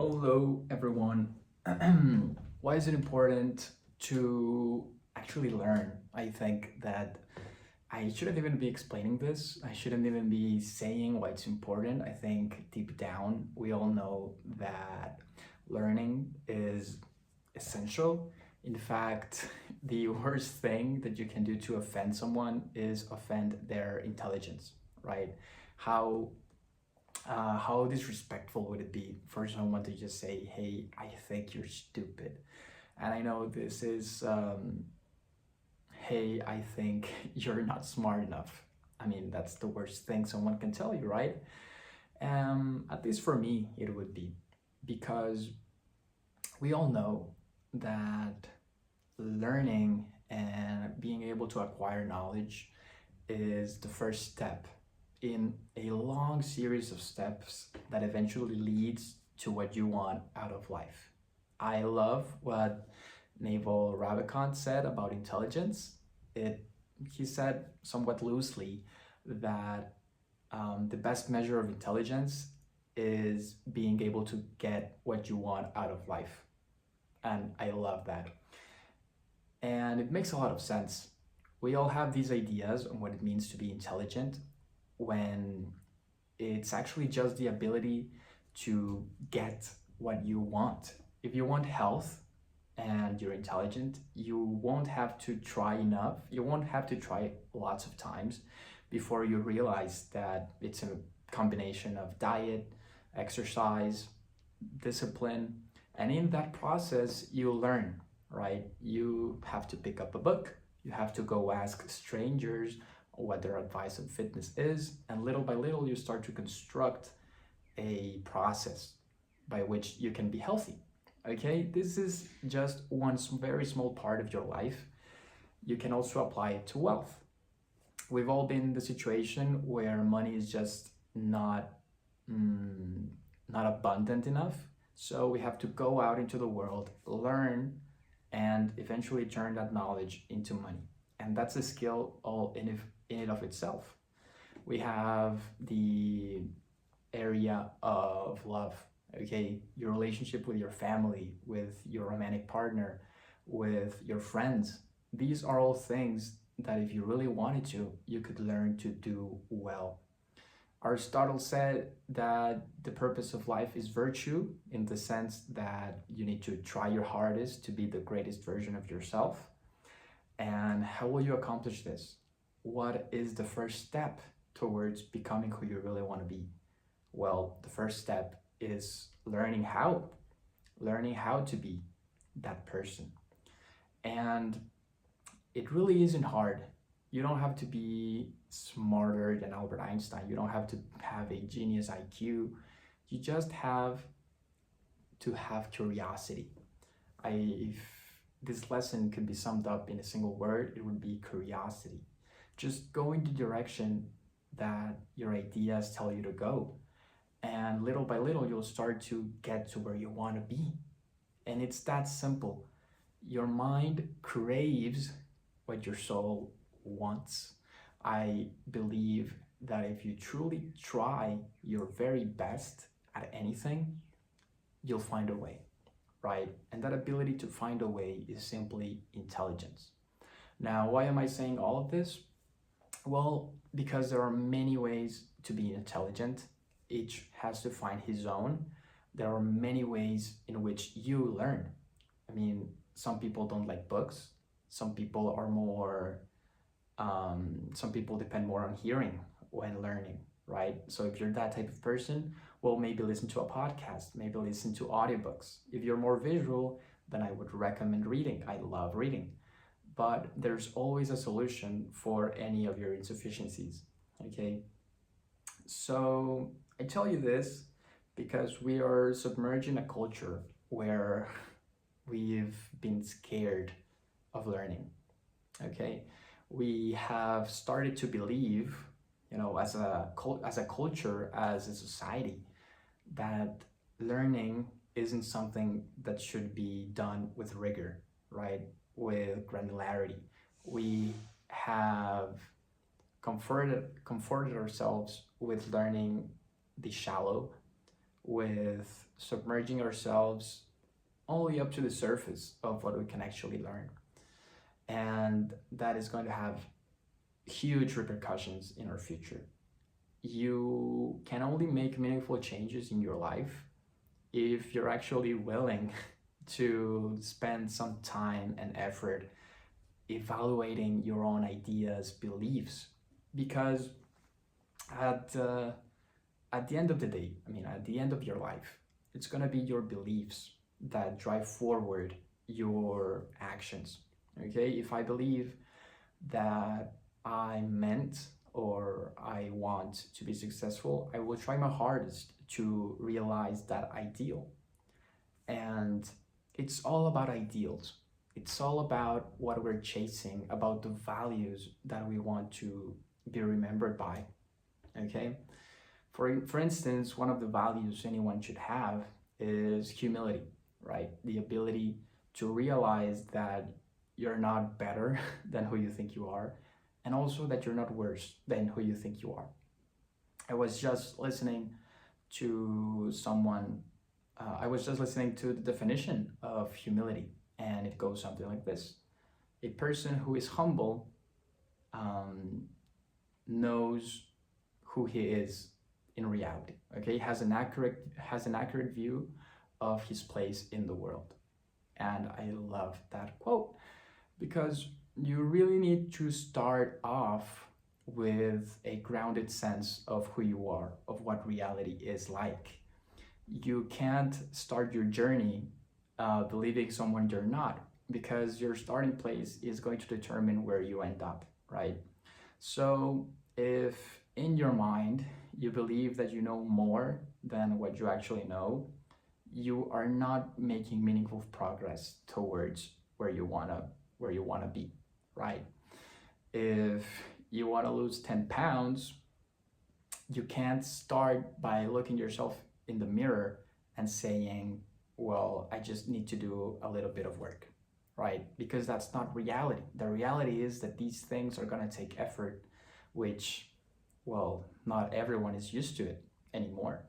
Hello, everyone. Why is it important to actually learn? I think that I shouldn't even be explaining this. I shouldn't even be saying why it's important. I think deep down, we all know that learning is essential. In fact, the worst thing that you can do to offend someone is offend their intelligence, right? How how disrespectful would it be for someone to just say, "Hey, I think you're stupid," and I know this is, "Hey, I think you're not smart enough." I mean, that's the worst thing someone can tell you, right? At least for me, it would be because we all know that learning and being able to acquire knowledge is the first step in a long series of steps that eventually leads to what you want out of life. I love what Naval Ravikant said about intelligence. It He said somewhat loosely that the best measure of intelligence is being able to get what you want out of life, and I love that. And it makes a lot of sense. We all have these ideas on what it means to be intelligent when it's actually just the ability to get what you want. If you want health and you're intelligent, you won't have to try enough. You won't have to try lots of times before you realize that it's a combination of diet, exercise, discipline, and in that process, you learn, right? You have to pick up a book, you have to go ask strangers what their advice on fitness is, and little by little, you start to construct a process by which you can be healthy. Okay, this is just one very small part of your life. You can also apply it to wealth. We've all been in the situation where money is just mm, not abundant enough. So we have to go out into the world, learn, and eventually turn that knowledge into money. And that's a skill all in it of itself. We have the area of love, okay? Your relationship with your family, with your romantic partner, with your friends. These are all things that if you really wanted to, you could learn to do well. Aristotle said that the purpose of life is virtue in the sense that you need to try your hardest to be the greatest version of yourself. And how will you accomplish this? What is the first step towards becoming who you really want to be? Well, the first step is learning how to be that person. And it really isn't hard. You don't have to be smarter than Albert Einstein. You don't have to have a genius IQ. You just have to have curiosity. If this lesson could be summed up in a single word, it would be curiosity. Just go in the direction that your ideas tell you to go. And little by little, you'll start to get to where you want to be. And it's that simple. Your mind craves what your soul wants. I believe that if you truly try your very best at anything, you'll find a way, right? And that ability to find a way is simply intelligence. Now, why am I saying all of this? Well, because there are many ways to be intelligent. Each has to find his own. There are many ways in which you learn. I mean, some people don't like books. Some people are more, some people depend more on hearing when learning, right? So if you're that type of person, well, maybe listen to a podcast, maybe listen to audiobooks. If you're more visual, then I would recommend reading. I love reading. But there's always a solution for any of your insufficiencies, okay? So I tell you this because we are submerged in a culture where we've been scared of learning, okay? We have started to believe, as a culture, as a society, that learning isn't something that should be done with rigor, right? With granularity. We have comforted ourselves with learning the shallow, with submerging ourselves only up to the surface of what we can actually learn. And that is going to have huge repercussions in our future. You can only make meaningful changes in your life if you're actually willing to spend some time and effort evaluating your own ideas, beliefs, because at at the end of the day, I mean, at the end of your life, it's gonna be your beliefs that drive forward your actions. Okay, if I believe that I meant or I want to be successful, I will try my hardest to realize that ideal. And it's all about ideals. It's all about what we're chasing, about the values that we want to be remembered by. Okay? For instance, one of the values anyone should have is humility, right? The ability to realize that you're not better than who you think you are, and also that you're not worse than who you think you are. I was just listening to someone, I was just listening to the definition of humility, and it goes something like this: a person who is humble um, knows who he is in reality. Okay, has an accurate view of his place in the world. And I love that quote because you really need to start off with a grounded sense of who you are, of what reality is like. You can't start your journey believing someone you're not, because your starting place is going to determine where you end up, right? So if in your mind you believe that you know more than what you actually know, you are not making meaningful progress towards where you wanna be, right? If you want to lose 10 pounds, you can't start by looking yourself in the mirror and saying, well, I just need to do a little bit of work, right? Because that's not reality. The reality is that these things are going to take effort, which, well, not everyone is used to it anymore.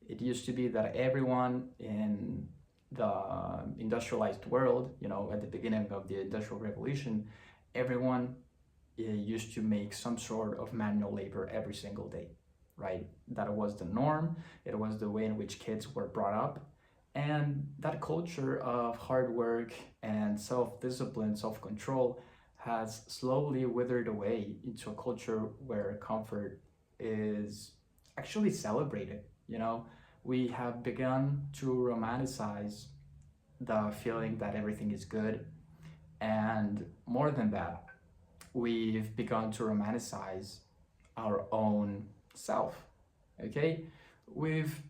It used to be that everyone in the industrialized world, you know, at the beginning of the Industrial Revolution, everyone used to make some sort of manual labor every single day, right? That was the norm. It was the way in which kids were brought up. And that culture of hard work and self-discipline, self-control has slowly withered away into a culture where comfort is actually celebrated. You know, we have begun to romanticize the feeling that everything is good. And more than that, we've begun to romanticize our own self. Okay? We've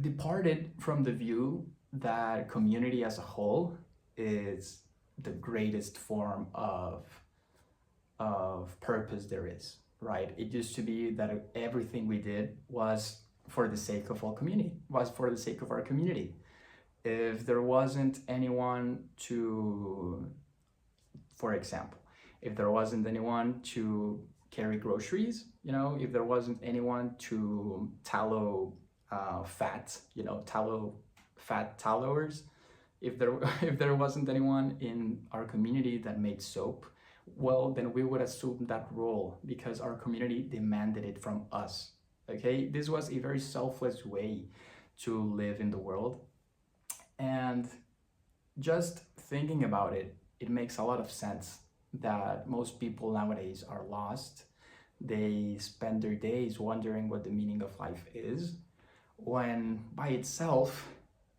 departed from the view that community as a whole is the greatest form of purpose there is, right? It used to be that everything we did was for the sake of all community, was for the sake of our community. If there wasn't anyone to, for example, if there wasn't anyone to carry groceries, you know, if there wasn't anyone to tallow fat, you know, fat tallowers, if there if there wasn't anyone in our community that made soap, well, then we would assume that role because our community demanded it from us. Okay, this was a very selfless way to live in the world, and just thinking about it, it makes a lot of sense that most people nowadays are lost. They spend their days wondering what the meaning of life is, when by itself,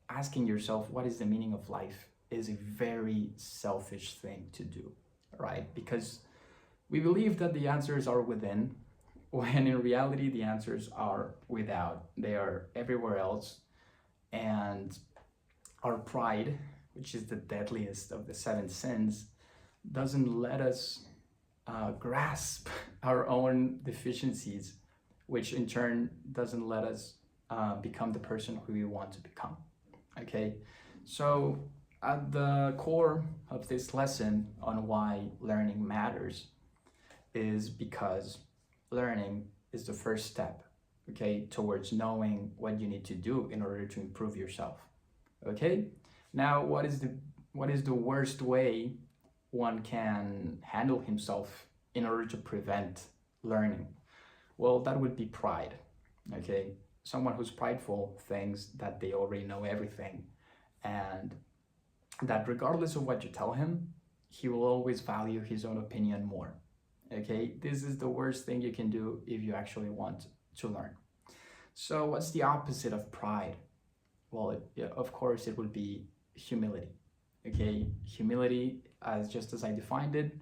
asking yourself what is the meaning of life is a very selfish thing to do, right? Because we believe that the answers are within, when in reality the answers are without. They are everywhere else. And our pride, which is the deadliest of the seven sins, doesn't let us grasp our own deficiencies, which in turn doesn't let us become the person who we want to become. Okay, so at the core of this lesson on why learning matters is because learning is the first step okay, towards knowing what you need to do in order to improve yourself. Okay? Now, what is the worst way one can handle himself in order to prevent learning? Well, that would be pride. Okay? Someone who's prideful thinks that they already know everything, and that regardless of what you tell him, he will always value his own opinion more. Okay? This is the worst thing you can do if you actually want to learn. So, what's the opposite of pride? Well, of course, it would be humility. Okay, humility, as just as I defined it,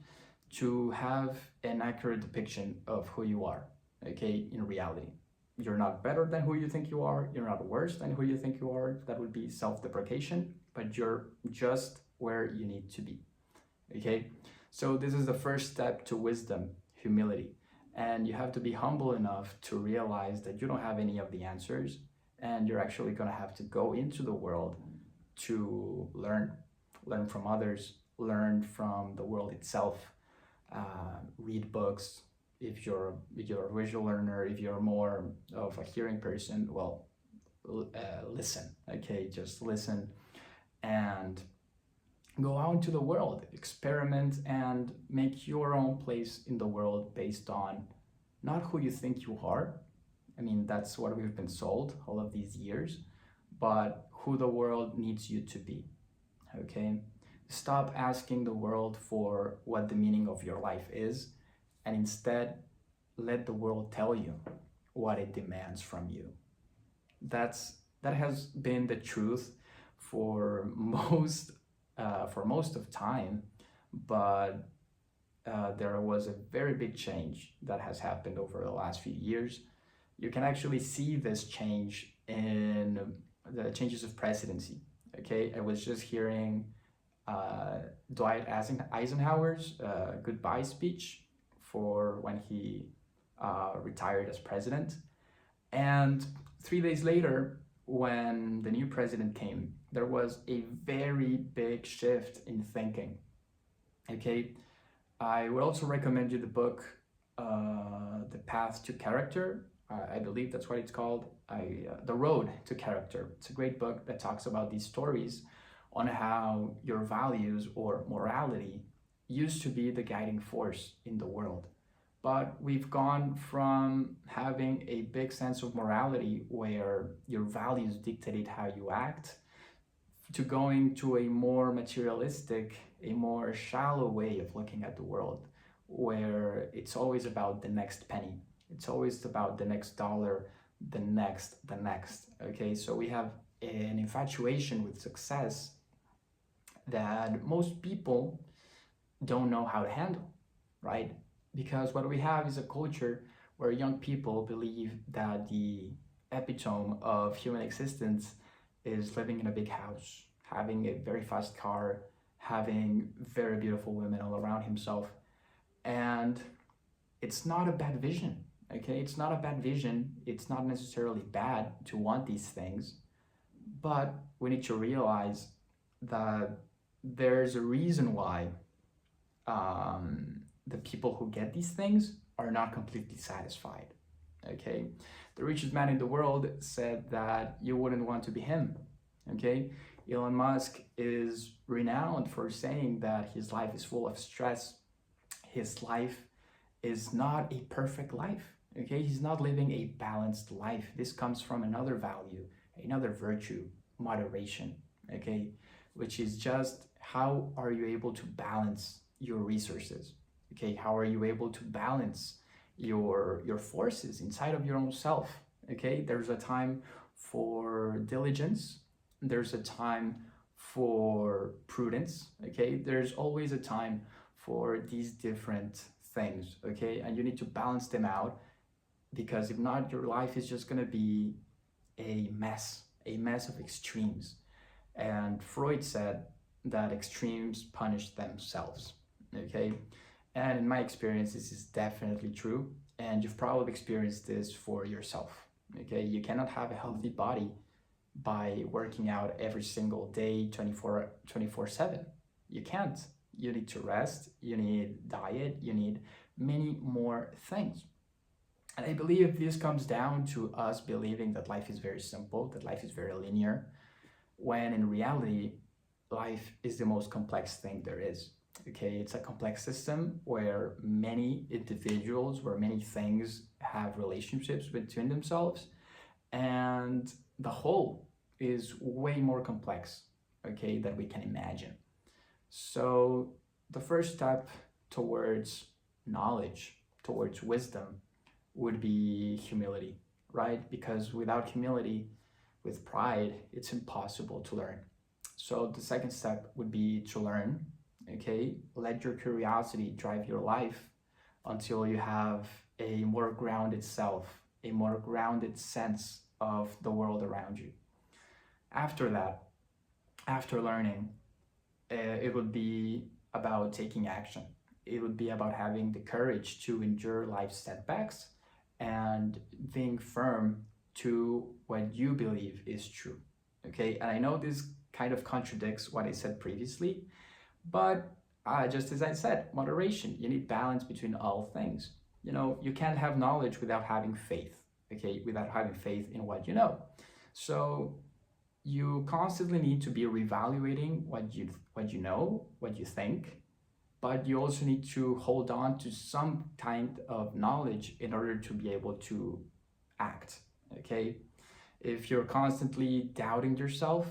to have an accurate depiction of who you are. Okay, in reality, you're not better than who you think you are. You're not worse than who you think you are. That would be self-deprecation, but you're just where you need to be. Okay, so this is the first step to wisdom, humility. And you have to be humble enough to realize that you don't have any of the answers, and you're actually going to have to go into the world to learn from others, learn from the world itself, read books. If you're a visual learner, if you're more of a hearing person, well, listen. Okay, just listen and go out into the world, experiment, and make your own place in the world based on not who you think you are. I mean, that's what we've been sold all of these years, but who the world needs you to be. Okay? Stop asking the world for what the meaning of your life is, and instead let the world tell you what it demands from you. That has been the truth for most of time, but there was a very big change that has happened over the last few years. You can actually see this change in the changes of presidency. Okay, I was just hearing Dwight Eisenhower's goodbye speech for when he retired as president. And 3 days later, when the new president came, there was a very big shift in thinking. Okay, I would also recommend you the book, The Path to Character. I believe that's what it's called. The Road to Character. It's a great book that talks about these stories on how your values or morality used to be the guiding force in the world. But we've gone from having a big sense of morality where your values dictated how you act to going to a more materialistic, a more shallow way of looking at the world, where it's always about the next penny. It's always about the next dollar, the next. Okay, so we have an infatuation with success that most people don't know how to handle, right? Because what we have is a culture where young people believe that the epitome of human existence is living in a big house, having a very fast car, having very beautiful women all around himself. And it's not a bad vision, okay? It's not a bad vision. It's not necessarily bad to want these things, but we need to realize that there's a reason why the people who get these things are not completely satisfied, okay? The richest man in the world said that you wouldn't want to be him, okay? Elon Musk is renowned for saying that his life is full of stress. His life is not a perfect life, okay? He's not living a balanced life. This comes from another value, another virtue, moderation, okay? Which is just how are you able to balance your resources, okay? How are you able to balance your forces inside of your own self, okay? There's a time for diligence. There's a time for prudence, okay? There's always a time for these different things, okay? And you need to balance them out, because if not, your life is just gonna be a mess of extremes. And Freud said that extremes punish themselves, okay? And in my experience, this is definitely true. And you've probably experienced this for yourself, okay? You cannot have a healthy body by working out every single day, 24/7. You can't. You need to rest, you need diet, you need many more things. And I believe this comes down to us believing that life is very simple, that life is very linear, when in reality, life is the most complex thing there is. Okay, it's a complex system where many individuals, where many things have relationships between themselves, and the whole is way more complex, okay, than we can imagine. So, the first step towards knowledge, towards wisdom, would be humility, right? Because without humility, with pride, it's impossible to learn. So the second step would be to learn, okay? Let your curiosity drive your life until you have a more grounded self, a more grounded sense of the world around you. After that, after learning, it would be about taking action. It would be about having the courage to endure life's setbacks and being firm to what you believe is true. Okay, and I know this kind of contradicts what I said previously, but just as I said, moderation. You need balance between all things. You know, you can't have knowledge without having faith, okay, without having faith in what you know. So you constantly need to be reevaluating what you know, what you think, but you also need to hold on to some kind of knowledge in order to be able to act. Okay, if you're constantly doubting yourself,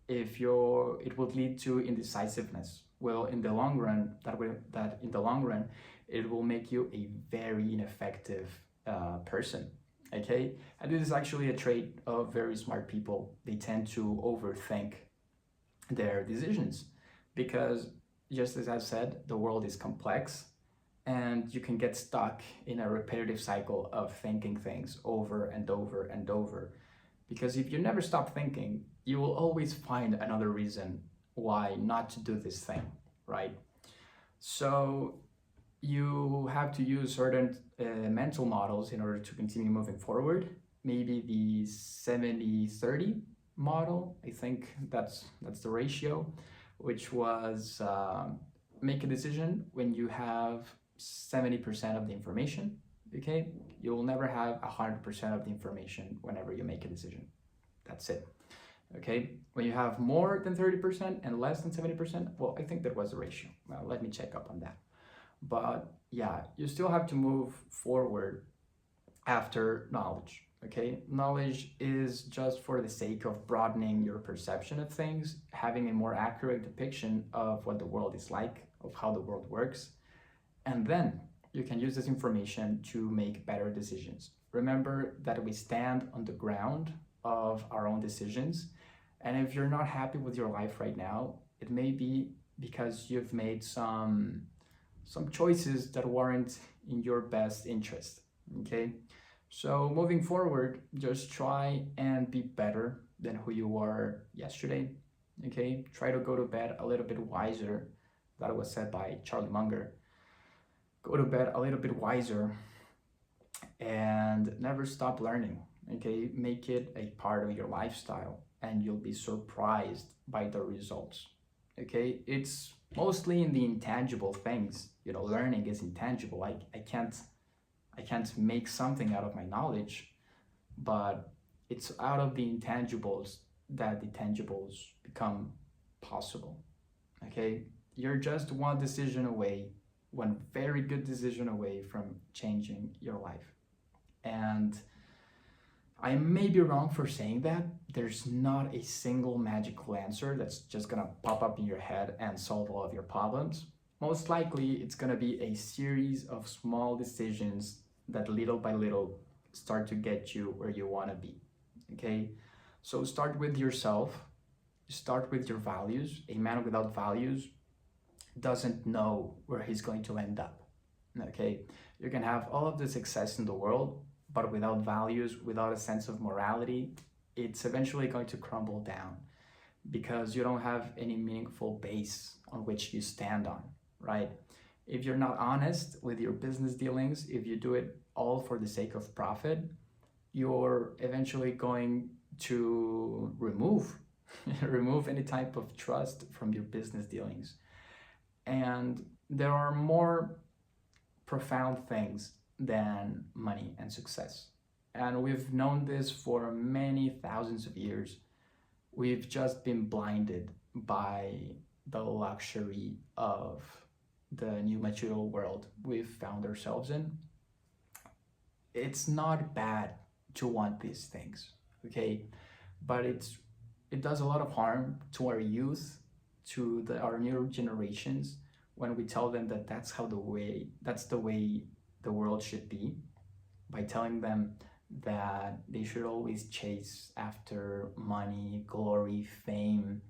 if you're it would lead to indecisiveness. Well, in the long run, that in the long run, it will make you a very ineffective person. Okay, and this is actually a trait of very smart people. They tend to overthink their decisions because, just as I've said, the world is complex, and you can get stuck in a repetitive cycle of thinking things over and over and over. Because if you never stop thinking, you will always find another reason why not to do this thing, right? So you have to use certain mental models in order to continue moving forward. Maybe the 70-30 model, I think that's the ratio, which was make a decision when you have 70% of the information. Okay, you will never have 100% of the information whenever you make a decision. That's it. Okay, when you have more than 30% and less than 70%, well, I think that was the ratio. Well, let me check up on that. But yeah, you still have to move forward after knowledge. Okay, knowledge is just for the sake of broadening your perception of things, having a more accurate depiction of what the world is like, of how the world works, and then you can use this information to make better decisions. Remember that we stand on the ground of our own decisions, and if you're not happy with your life right now, it may be because you've made some choices that weren't in your best interest. Okay, so moving forward, just try and be better than who you were yesterday. Okay, try to go to bed a little bit wiser. That was said by Charlie Munger. Go to bed a little bit wiser and never stop learning. Okay, make it a part of your lifestyle and you'll be surprised by the results. Okay, it's mostly in the intangible things. You know, learning is intangible. I can't make something out of my knowledge, but it's out of the intangibles that the tangibles become possible. Okay, you're just one decision away, one very good decision away from changing your life. And I may be wrong for saying that. There's not a single magical answer that's just gonna pop up in your head and solve all of your problems. Most likely, it's gonna be a series of small decisions that little by little start to get you where you wanna be. Okay? So start with yourself, start with your values. A man without values doesn't know where he's going to end up. Okay? You can have all of the success in the world, but without values, without a sense of morality, it's eventually going to crumble down because you don't have any meaningful base on which you stand on, right? If you're not honest with your business dealings, if you do it all for the sake of profit, you're eventually going to remove any type of trust from your business dealings. And there are more profound things than money and success. And we've known this for many thousands of years. We've just been blinded by the luxury of the new material world we've found ourselves in. It's not bad to want these things, okay? But it does a lot of harm to our youth, to our new generations, when we tell them that that's the way the world should be, by telling them that they should always chase after money, glory, fame,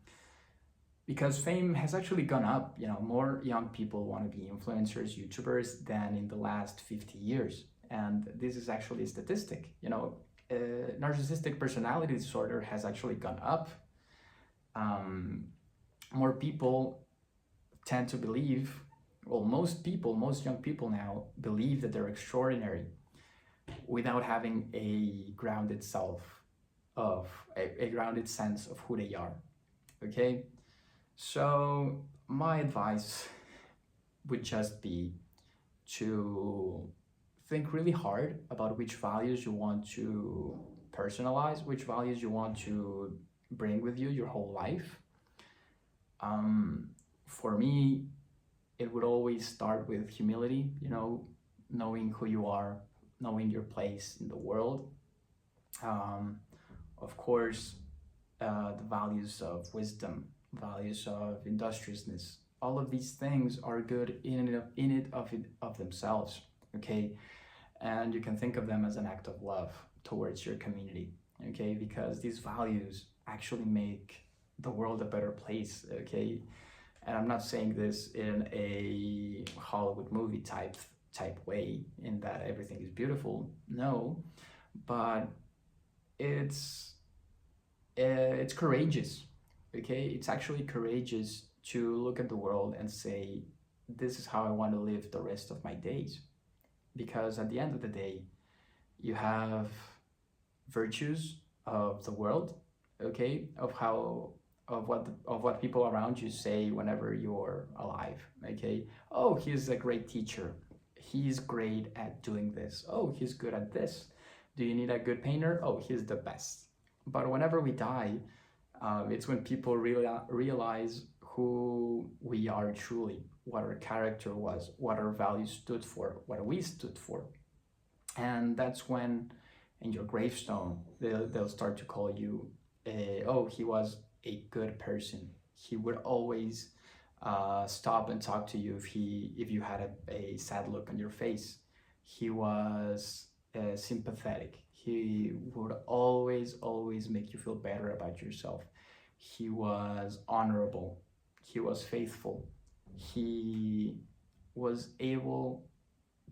because fame has actually gone up. More young people want to be influencers, YouTubers than in the last 50 years. And this is actually a statistic. Narcissistic personality disorder has actually gone up. More people tend to believe, well, most young people now believe that they're extraordinary without having a grounded a grounded sense of who they are. Okay? So my advice would just be to think really hard about which values you want to personalize, which values you want to bring with you your whole life. For me, it would always start with humility, knowing who you are, knowing your place in the world. Of course, the values of wisdom, values of industriousness, all of these things are good of themselves, okay? And you can think of them as an act of love towards your community, okay? Because these values actually make the world a better place, okay? And I'm not saying this in a Hollywood movie type way, in that everything is beautiful. No, but it's courageous, okay? It's actually courageous to look at the world and say, this is how I want to live the rest of my days. Because at the end of the day, you have virtues of the world, okay, of what people around you say whenever you're alive, okay? Oh, he's a great teacher. He's great at doing this. Oh, he's good at this. Do you need a good painter? Oh, he's the best. But whenever we die, it's when people realize who we are truly, what our character was, what our values stood for, what we stood for. And that's when, in your gravestone, they'll start to call you, oh, he was a good person. He would always stop and talk to you if you had a sad look on your face. He was sympathetic. He would always make you feel better about yourself. He was honorable. He was faithful. He was able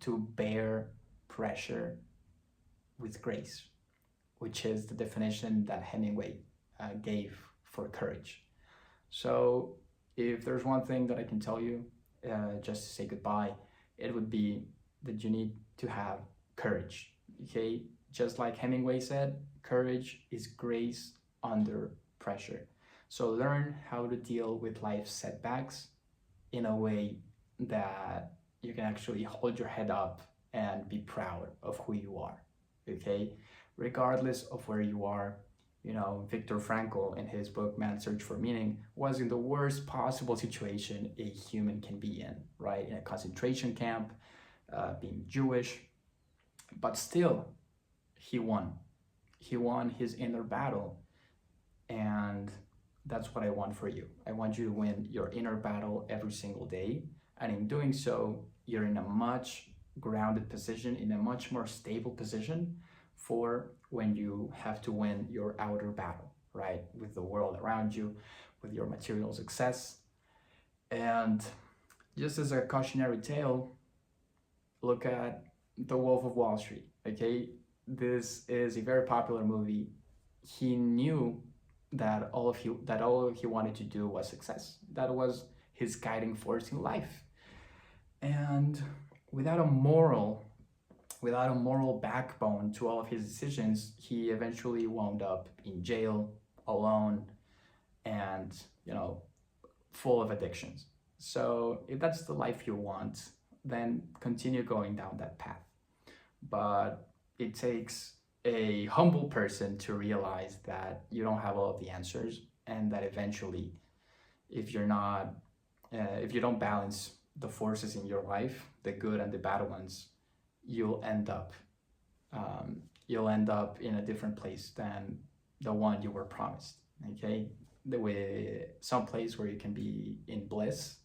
to bear pressure with grace, which is the definition that Hemingway gave for courage. So if there's one thing that I can tell you, just to say goodbye, it would be that you need to have courage, okay? Just like Hemingway said, courage is grace under pressure. So learn how to deal with life's setbacks in a way that you can actually hold your head up and be proud of who you are, okay? Regardless of where you are. Viktor Frankl, in his book Man's Search for Meaning, was in the worst possible situation a human can be in, right? In a concentration camp, being Jewish, but still, he won. He won his inner battle, and that's what I want for you. I want you to win your inner battle every single day, and in doing so, you're in a much grounded position, in a much more stable position for when you have to win your outer battle, right? With the world around you, with your material success. And just as a cautionary tale, look at The Wolf of Wall Street, okay? This is a very popular movie. He knew that all he wanted to do was success. That was his guiding force in life. And without a moral backbone to all of his decisions, he eventually wound up in jail, alone, and full of addictions. So if that's the life you want, then continue going down that path. but it takes a humble person to realize that you don't have all of the answers, and that eventually, if you're not, if you don't balance the forces in your life, the good and the bad ones, you'll end up, you'll end up in a different place than the one you were promised. Okay, the way, some place where you can be in bliss,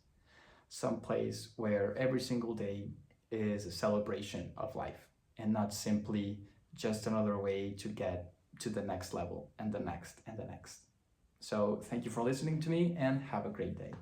some place where every single day is a celebration of life and not simply just another way to get to the next level and the next and the next. So thank you for listening to me and have a great day.